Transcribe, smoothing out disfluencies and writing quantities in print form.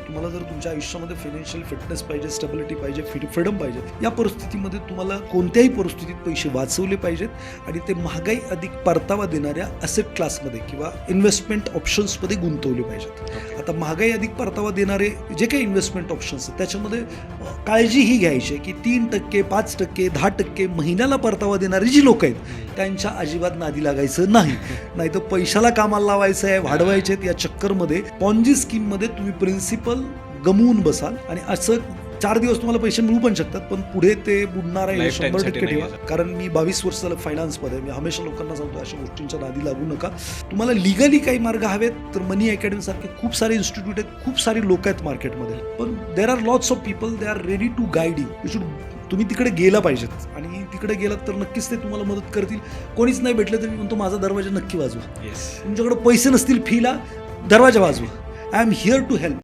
तुम्हाला जर तुमच्या आयुष्यामध्ये फायनान्शियल फिटनेस पाहिजे, स्टेबिलिटी पाहिजे, फ्रीडम पाहिजे, या परिस्थितीमध्ये तुम्हाला कोणत्याही परिस्थितीत पैसे वाचवले पाहिजेत आणि ते महागाई अधिक परतावा देणाऱ्या असेट क्लासमध्ये किंवा इन्व्हेस्टमेंट ऑप्शन्समध्ये गुंतवले पाहिजेत. आता महागाई अधिक परतावा देणारे जे काही इन्व्हेस्टमेंट ऑप्शन्स आहेत त्याच्यामध्ये काळजी ही घ्यायची की 3%, 5%, 10% महिन्याला परतावा देणारी जी लोक आहेत त्यांच्या अजिबात नादी लागायचं नाही तर पैशाला कामाला लावायचं आहे, वाढवायचे आहेत या चक्करमध्ये पॉन्जी स्कीममध्ये तुम्ही प्रिन्सिपल गमवून बसाल आणि असं 4 दिवस तुम्हाला पैसे मिळू पण शकतात पण पुढे ते बुडणार आहे 100% ठेवा. कारण मी 22 वर्ष झालं फायनान्समध्ये, मी हमेशा लोकांना सांगतो अशा गोष्टींच्या नादी लागू नका. तुम्हाला लिगली काही मार्ग हवेत तर मनी अकॅडमी सारखे खूप सारे इन्स्टिट्यूट आहेत, खूप सारी लोक आहेत मार्केटमध्ये, पण there are lots of people, they are ready to guide you. तुम्ही तिकडे गेला पाहिजेत आणि तिकडे गेलात तर नक्कीच ते तुम्हाला मदत करतील. कोणीच नाही भेटलं तर मी म्हणतो माझा दरवाजा नक्की वाजवा. तुमच्याकडे पैसे नसतील फीला, दरवाजा वाजवा. I am here to help.